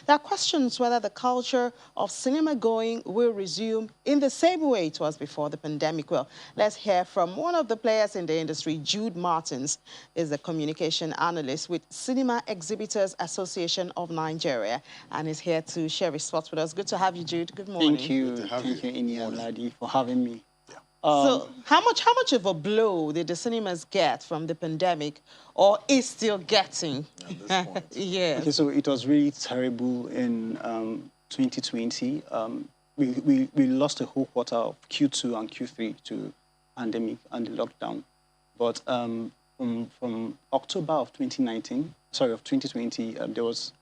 There are questions whether the culture of cinema going will resume in the same way it was before the pandemic. Well, let's hear from one of the players in the industry. Jude Martins is a communication analyst with Cinema Exhibitors Association of Nigeria and is here to share his thoughts with us. Good to have you, Jude. Good Thank morning. you. Thank you, Ini and Ladi, for having me. So how much of a blow did the cinemas get from the pandemic or is still getting at this point? Yes. Okay, so it was really terrible in 2020. We lost a whole quarter of Q2 and Q3 to pandemic and the lockdown. But from October of 2019, sorry, of 2020, there was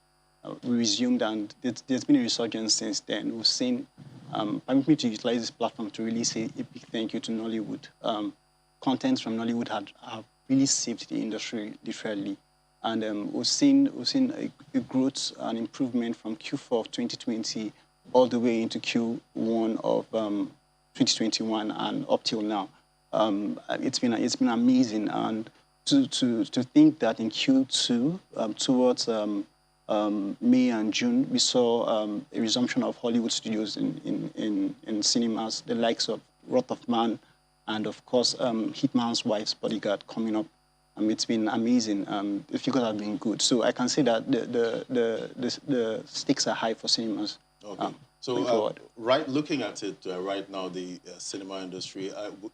we resumed, and there's been a resurgence since then. We've seen, permit me to utilize this platform to really say a big thank you to Nollywood. Content from Nollywood have really saved the industry, literally. And we've seen a growth and improvement from Q4 of 2020 all the way into Q1 of 2021 and up till now. It's been amazing, and to think that in Q2 towards May and June, we saw a resumption of Hollywood studios in cinemas, the likes of Wrath of Man, and of course Hitman's Wife's Bodyguard coming up. It's been amazing. The figures have been good, so I can say that the stakes are high for cinemas. Okay. Looking at it right now, the cinema industry,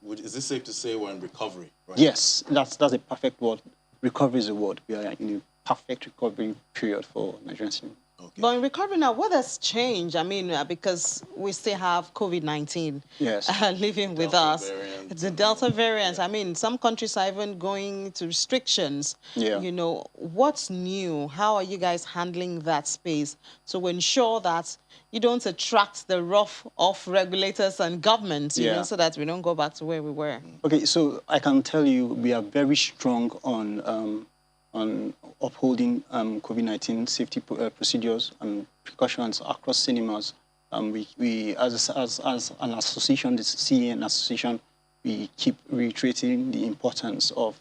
is it safe to say we're in recovery? Right? Yes, that's a perfect word. Recovery is a word. We are in a perfect recovery period for Nigerian cinema. Okay. But in recovery now, what has changed? I mean, because we still have COVID-19 living with us. It's the Delta variant. Yeah. I mean, some countries are even going to restrictions. Yeah. You know, what's new? How are you guys handling that space to ensure that you don't attract the wrath of regulators and governments, you know, so that we don't go back to where we were? Okay, so I can tell you we are very strong on upholding COVID-19 safety procedures and precautions across cinemas. We as an association, the CEN association, we keep reiterating the importance of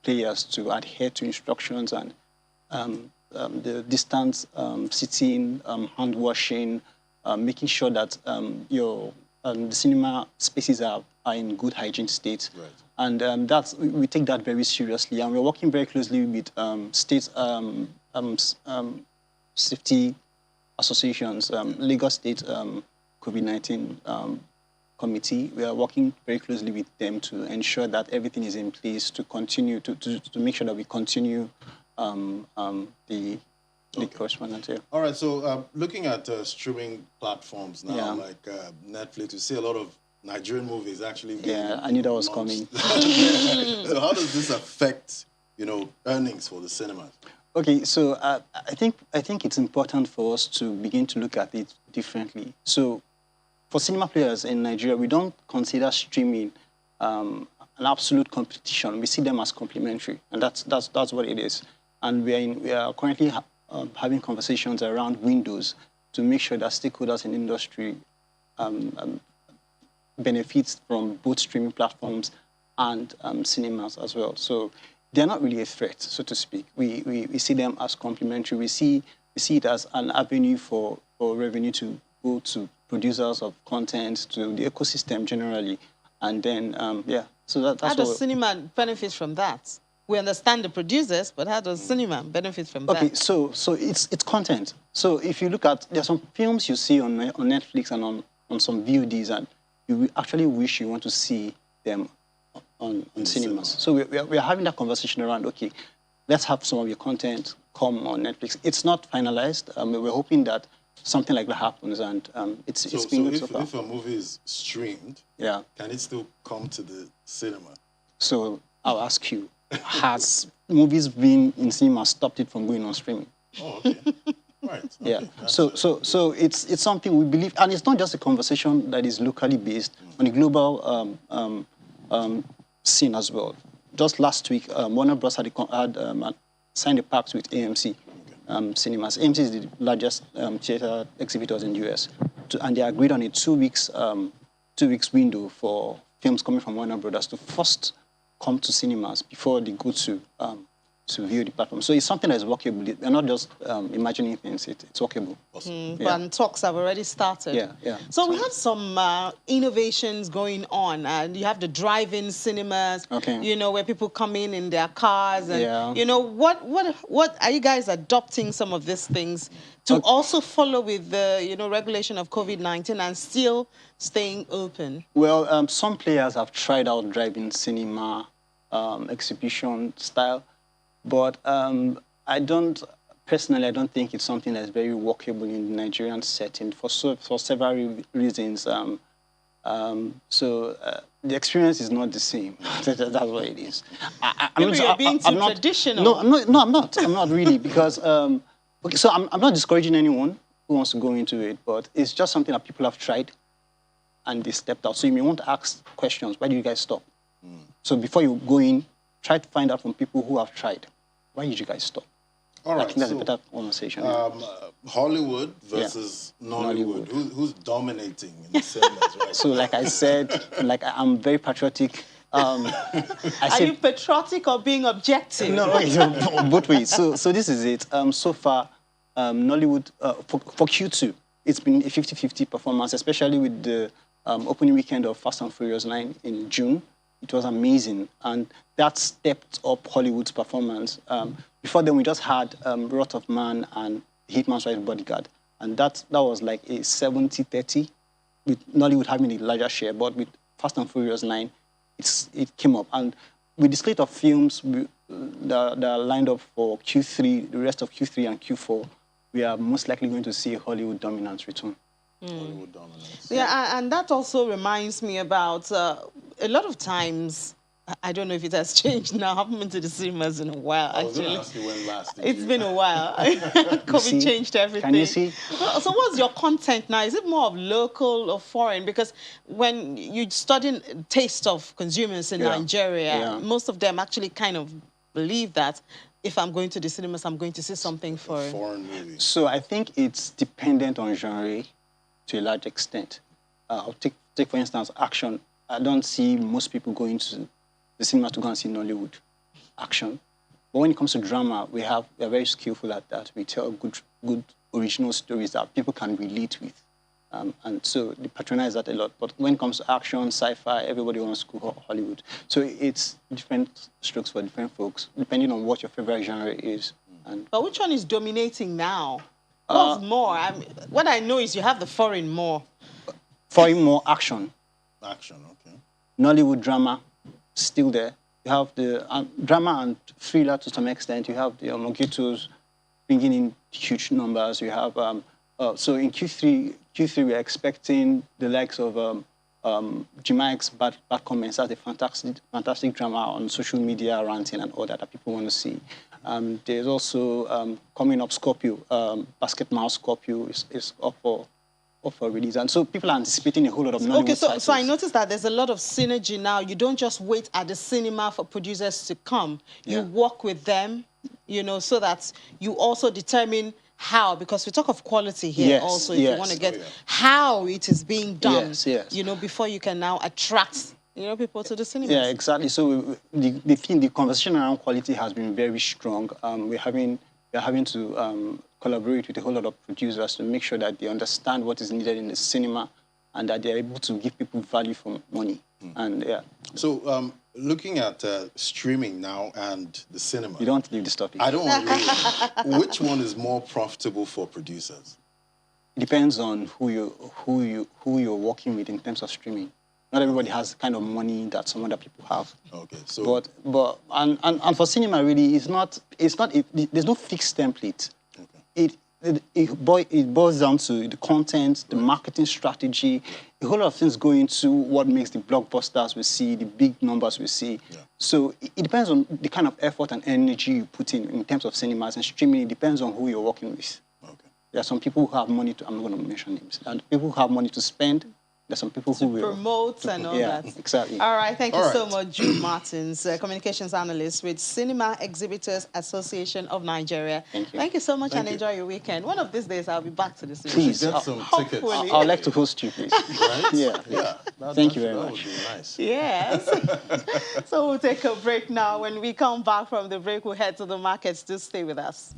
players to adhere to instructions and the distance sitting, hand washing, making sure that the cinema spaces are in good hygiene state. Right. And we take that very seriously, and we're working very closely with state safety associations, Lagos State COVID-19 committee. We are working very closely with them to ensure that everything is in place to continue to make sure that we continue the correspondence here. All right, so looking at streaming platforms now, like Netflix, you see a lot of Nigerian movies actually. Yeah, I knew that was coming. So how does this affect, earnings for the cinemas? Okay, so I think it's important for us to begin to look at it differently. So for cinema players in Nigeria, we don't consider streaming an absolute competition. We see them as complementary, and that's what it is. And we are currently having conversations around windows to make sure that stakeholders in the industry benefits from both streaming platforms and cinemas as well. So they're not really a threat, so to speak. We see them as complementary. We see it as an avenue for revenue to go to producers of content, to the ecosystem generally. And then, so that's how does cinema benefit from that? We understand the producers, but how does cinema benefit from that? Okay, so it's content. So if you look at, there are some films you see on Netflix and on some VODs, and you actually wish you want to see them on cinemas. So we are having that conversation around, okay, let's have some of your content come on Netflix. It's not finalized. We're hoping that something like that happens, and it's been good so far. If a movie is streamed, can it still come to the cinema? So I'll ask you, has movies being in cinema stopped it from going on streaming? Oh, okay. Right. Okay. Yeah. So it's something we believe, and it's not just a conversation that is locally based on a global scene as well. Just last week, Warner Bros. had signed a pact with AMC Cinemas. AMC is the largest theater exhibitors in the US, and they agreed on a 2 weeks window for films coming from Warner Brothers to first come to cinemas before they go to view the platform. So it's something that's workable. We're not just imagining things. It's workable. Awesome. And talks have already started. Yeah. So we have some innovations going on. And you have the drive-in cinemas, you know, where people come in their cars. And, you know, what are you guys adopting some of these things to also follow with the, you know, regulation of COVID-19 and still staying open? Well, some players have tried out drive-in cinema exhibition style. But I don't think it's something that's very workable in the Nigerian setting for several reasons. So the experience is not the same. That's what it is. You're being too traditional. No, I'm not. I'm not really, because okay, so I'm not discouraging anyone who wants to go into it, but it's just something that people have tried and they stepped out. So you may want to ask questions. Why do you guys stop? So before you go in, try to find out from people who have tried. Why did you guys stop? All right. I think that's a better conversation. Hollywood versus Nollywood. Who's dominating in the cinemas right So, like I said, I'm very patriotic. Are you patriotic or being objective? No, both ways. So this is it. So far, Nollywood, for Q2, it's been a 50-50 performance, especially with the opening weekend of Fast and Furious 9 in June. It was amazing, and that stepped up Hollywood's performance. Before then, we just had Wrath of Man and Hitman's Wife Bodyguard, and that was like a 70-30, with Nollywood having a larger share. But with Fast and Furious 9, it came up, and with the slate of films that are lined up for Q3, the rest of Q3 and Q4, we are most likely going to see a Hollywood dominance return. Hollywood dominance. Yeah, and that also reminds me about a lot of times, I don't know if it has changed now. I haven't been to the cinemas in a while, I was actually. going to ask you when last. It's been a while. COVID changed everything. Can you see? So what's your content now? Is it more of local or foreign? Because when you study taste of consumers in Nigeria, most of them actually kind of believe that if I'm going to the cinemas, I'm going to see something foreign. Foreign movie. So I think it's dependent on genre to a large extent. I'll take for instance, action. I don't see most people going to the cinema to go and see Nollywood action. But when it comes to drama, we are very skillful at that. We tell good original stories that people can relate with. And so they patronize that a lot. But when it comes to action, sci-fi, everybody wants to go Hollywood. So it's different strokes for different folks, depending on what your favorite genre is. But which one is dominating now? What's more? What I know is you have the foreign more. Foreign more action. Action, okay. Nollywood drama, still there. You have the drama and thriller to some extent. You have the Mogitos bringing in huge numbers. You have so in Q3 we're expecting the likes of Jimaic's Bad Comments. That's a fantastic drama on social media, ranting and all that people want to see. There's also coming up Scorpio, Basket Mouse Scorpio is up for release. And so people are anticipating a whole lot of Nollywood titles. So I noticed that there's a lot of synergy now. You don't just wait at the cinema for producers to come. You work with them, you know, so that you also determine how, because we talk of quality here also, if you want to get how it is being done, you know, before you can now attract, you know, people to the cinemas. Yeah, exactly. So the conversation around quality has been very strong. We're having to collaborate with a whole lot of producers to make sure that they understand what is needed in the cinema and that they're able to give people value for money. And So looking at streaming now and the cinema. You don't want to leave this topic. I don't want to leave. Which one is more profitable for producers? It depends on who you're working with in terms of streaming. Not everybody has the kind of money that some other people have. Okay, so but for cinema really, there's no fixed template. Okay. It boils down to the content, the marketing strategy. A whole lot of things go into what makes the blockbusters we see, the big numbers we see. Yeah. So it depends on the kind of effort and energy you put in terms of cinemas, and streaming. It depends on who you're working with. Okay. There are some people who have money to, I'm not going to mention names, and people who have money to spend There's some people who will promote and all that. Exactly. All right, thank you so much, Jude Martins, communications analyst with Cinema Exhibitors Association of Nigeria. Thank you so much, and enjoy your weekend. One of these days, I'll be back to the studio. Please, get some tickets. I'd like to host you, please. Right? Yeah. Thank you very much. That would be nice. Yes. So we'll take a break now. When we come back from the break, we'll head to the markets. Do stay with us.